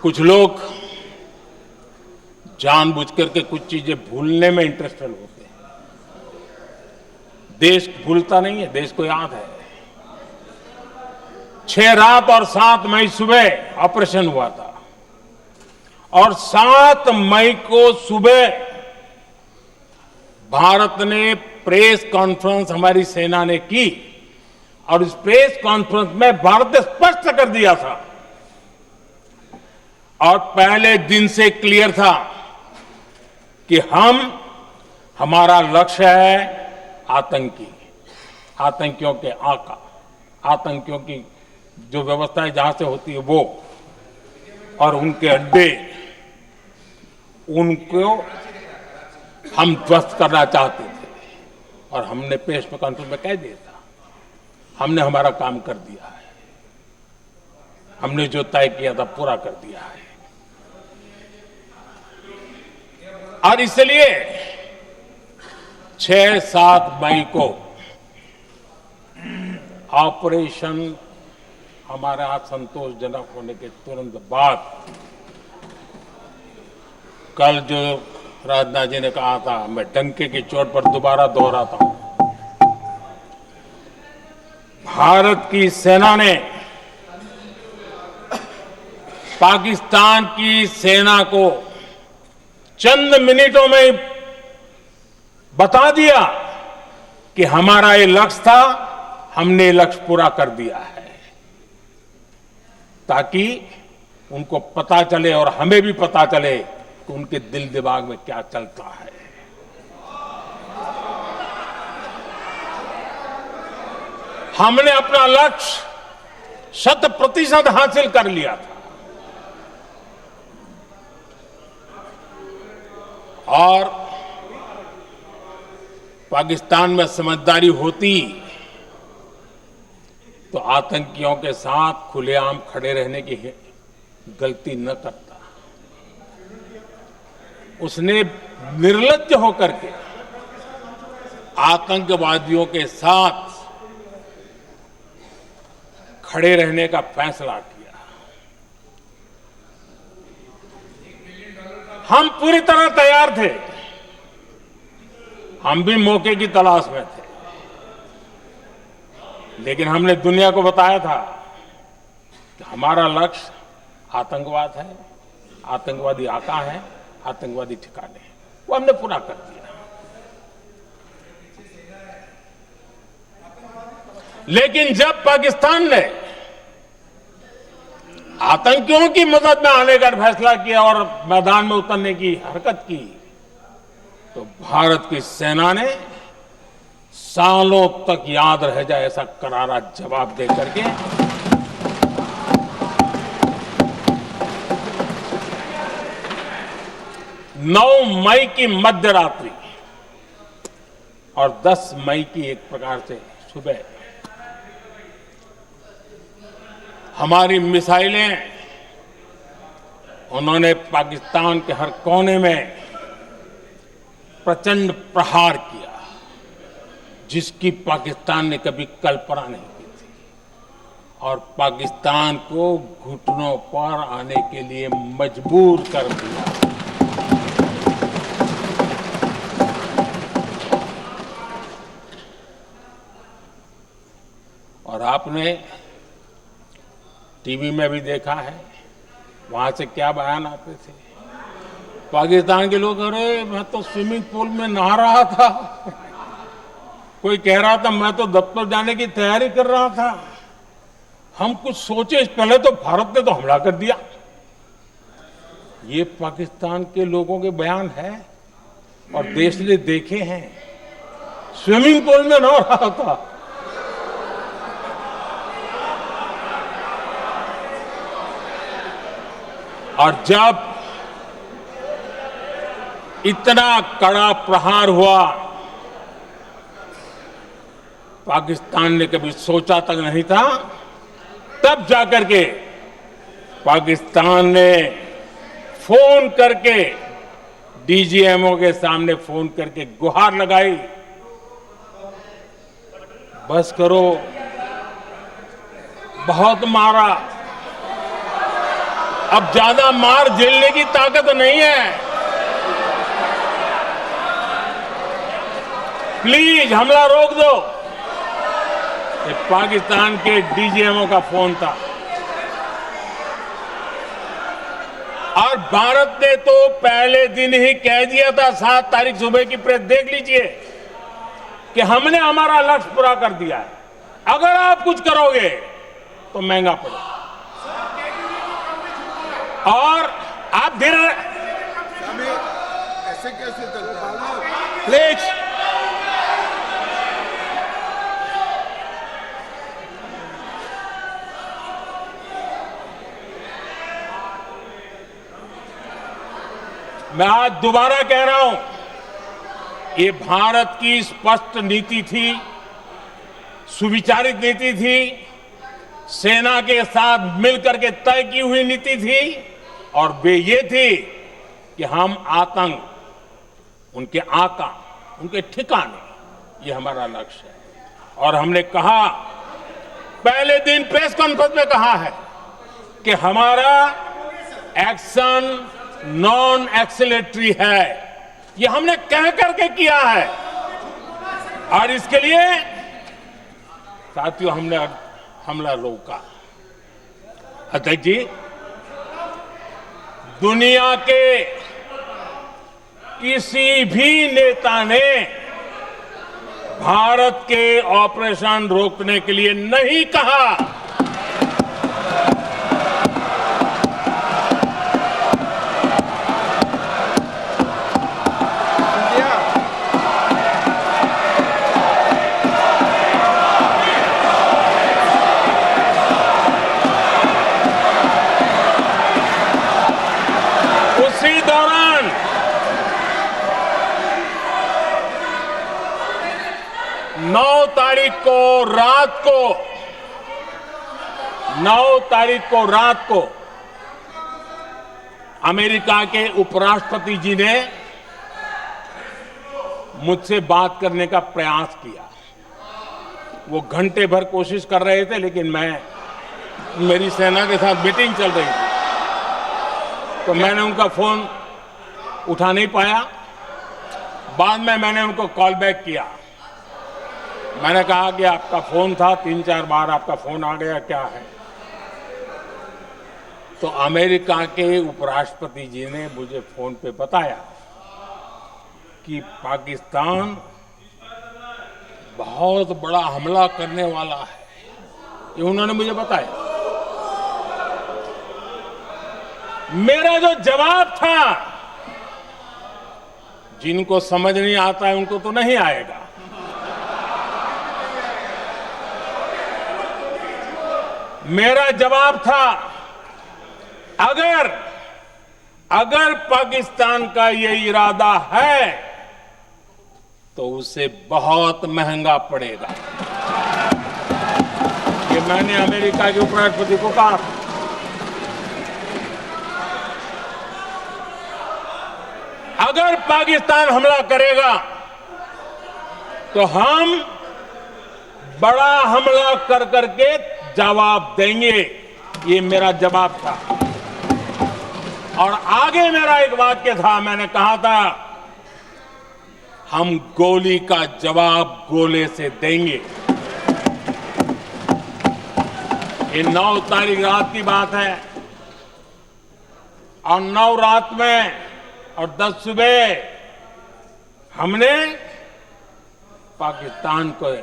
कुछ लोग जानबूझ करके कुछ चीजें भूलने में इंटरेस्टेड होते हैं। देश भूलता नहीं है, देश को याद है। 6 रात और 7 मई सुबह ऑपरेशन हुआ था और 7 मई को सुबह भारत ने प्रेस कॉन्फ्रेंस हमारी सेना ने की और इस प्रेस कॉन्फ्रेंस में भारत ने स्पष्ट कर दिया था और पहले दिन से क्लियर था कि हमारा लक्ष्य है आतंकियों के आका, आतंकियों की जो व्यवस्थाएं जहां से होती है वो और उनके अड्डे, उनको हम ध्वस्त करना चाहते थे और हमने प्रेस कॉन्फ्रेंस में कह दिया था, हमने हमारा काम कर दिया है, हमने जो तय किया था पूरा कर दिया है। और इसलिए 6-7 मई को ऑपरेशन हमारे यहां संतोषजनक होने के तुरंत बाद कल जो राजनाथ जी ने कहा था, मैं डंके की चोट पर दोबारा दोहराता हूं, भारत की सेना ने पाकिस्तान की सेना को चंद मिनटों में बता दिया कि हमारा ये लक्ष्य था, हमने लक्ष्य पूरा कर दिया है, ताकि उनको पता चले और हमें भी पता चले कि उनके दिल दिमाग में क्या चलता है। हमने अपना लक्ष्य 100% हासिल कर लिया था और पाकिस्तान में समझदारी होती तो आतंकियों के साथ खुलेआम खड़े रहने की गलती न करता। उसने निर्लज्ज होकर के आतंकवादियों के साथ खड़े रहने का फैसला किया। हम पूरी तरह तैयार थे, हम भी मौके की तलाश में थे, लेकिन हमने दुनिया को बताया था कि हमारा लक्ष्य आतंकवाद है, आतंकवादी आका है, आतंकवादी ठिकाने हैं, वो हमने पूरा कर दिया। लेकिन जब पाकिस्तान ने आतंकियों की मदद में आने का फैसला किया और मैदान में उतरने की हरकत की, तो भारत की सेना ने सालों तक याद रह जाए ऐसा करारा जवाब दे करके 9 मई की मध्य रात्रि और 10 मई की एक प्रकार से सुबह हमारी मिसाइलें उन्होंने पाकिस्तान के हर कोने में प्रचंड प्रहार किया, जिसकी पाकिस्तान ने कभी कल्पना नहीं की थी और पाकिस्तान को घुटनों पर आने के लिए मजबूर कर दिया। और आपने टीवी में भी देखा है, वहां से क्या बयान आते थे। पाकिस्तान के लोग, अरे मैं तो स्विमिंग पूल में नहा रहा था, कोई कह रहा था मैं तो दफ्तर जाने की तैयारी कर रहा था। हम कुछ सोचे पहले तो भारत ने तो हमला कर दिया। ये पाकिस्तान के लोगों के बयान है और देश ने देखे हैं। स्विमिंग पूल में नहा रहा था। और जब इतना कड़ा प्रहार हुआ, पाकिस्तान ने कभी सोचा तक नहीं था, तब जाकर के पाकिस्तान ने फोन करके डीजीएमओ के सामने फोन करके गुहार लगाई, बस करो, बहुत मारा, अब ज्यादा मार झेलने की ताकत नहीं है। प्लीज हमला रोक दो। ये पाकिस्तान के डीजीएमओ का फोन था। और भारत ने तो पहले दिन ही कह दिया था, 7 तारीख सुबह की प्रेस देख लीजिए, कि हमने हमारा लक्ष्य पूरा कर दिया है, अगर आप कुछ करोगे तो महंगा पड़ेगा। और आप धीरे ऐसे कैसे प्लीज मैं आज दोबारा कह रहा हूं, ये भारत की स्पष्ट नीति थी, सुविचारित नीति थी, सेना के साथ मिलकर के तय की हुई नीति थी। और वे ये थी कि हम आतंक, उनके आका, उनके ठिकाने, ये हमारा लक्ष्य है। और हमने कहा, पहले दिन प्रेस कॉन्फ्रेंस में कहा है कि हमारा एक्शन नॉन एक्सेलेटरी है। ये हमने कह करके किया है। और इसके लिए साथियों हमने हमला रोका। अध्यक्ष जी, दुनिया के किसी भी नेता ने भारत के ऑपरेशन रोकने के लिए नहीं कहा। उसी दौरान 9 तारीख को रात को अमेरिका के उपराष्ट्रपति जी ने मुझसे बात करने का प्रयास किया। वो घंटे भर कोशिश कर रहे थे, लेकिन मेरी सेना के साथ मीटिंग चल रही थी, तो मैंने उनका फोन उठा नहीं पाया। बाद में मैंने उनको कॉल बैक किया। मैंने कहा कि आपका फोन था, 3-4 बार आपका फोन आ गया, क्या है? तो अमेरिका के उपराष्ट्रपति जी ने मुझे फोन पे बताया कि पाकिस्तान बहुत बड़ा हमला करने वाला है। ये उन्होंने मुझे बताया। मेरा जो जवाब था, जिनको समझ नहीं आता है उनको तो नहीं आएगा, मेरा जवाब था, अगर पाकिस्तान का ये इरादा है तो उसे बहुत महंगा पड़ेगा। ये मैंने अमेरिका के उपराष्ट्रपति को कहा। अगर पाकिस्तान हमला करेगा तो हम बड़ा हमला कर करके जवाब देंगे। ये मेरा जवाब था। और आगे मेरा एक वाक्य था, मैंने कहा था, हम गोली का जवाब गोले से देंगे। ये 9 तारीख रात की बात है। और 9 रात में और 10 सुबह हमने पाकिस्तान को,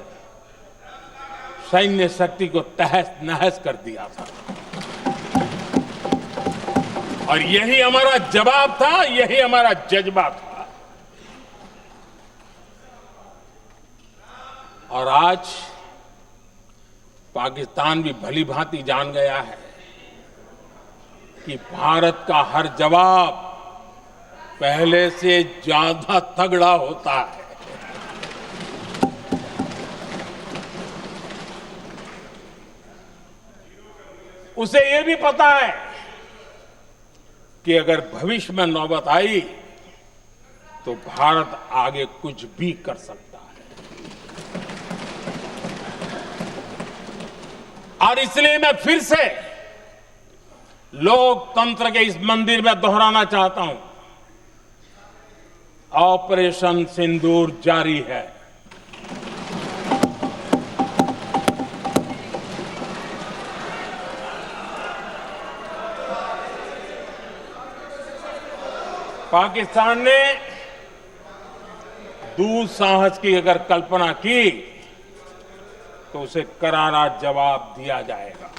सैन्य शक्ति को तहस नहस कर दिया था। और यही हमारा जवाब था, यही हमारा जज्बा था। और आज पाकिस्तान भी भली भांति जान गया है कि भारत का हर जवाब पहले से ज्यादा तगड़ा होता है। उसे यह भी पता है कि अगर भविष्य में नौबत आई तो भारत आगे कुछ भी कर सकता है। और इसलिए मैं फिर से लोकतंत्र के इस मंदिर में दोहराना चाहता हूं, ऑपरेशन सिंदूर जारी है। पाकिस्तान ने दुस्साहस की अगर कल्पना की तो उसे करारा जवाब दिया जाएगा।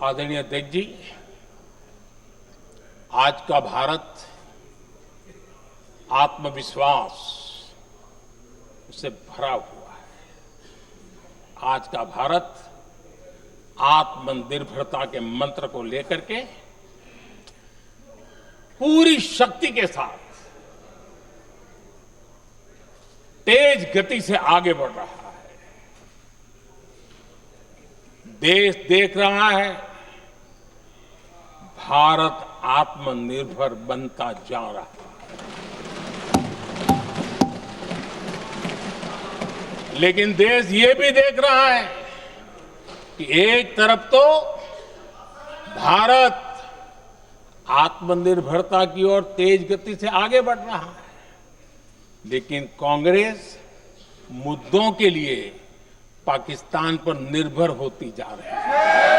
आदरणीय अध्यक्ष जी, आज का भारत आत्मविश्वास से भरा हुआ है। आज का भारत आत्मनिर्भरता के मंत्र को लेकर के पूरी शक्ति के साथ तेज गति से आगे बढ़ रहा है। देश देख रहा है भारत आत्मनिर्भर बनता जा रहा है। लेकिन देश ये भी देख रहा है कि एक तरफ तो भारत आत्मनिर्भरता की ओर तेज गति से आगे बढ़ रहा है, लेकिन कांग्रेस मुद्दों के लिए पाकिस्तान पर निर्भर होती जा रही है।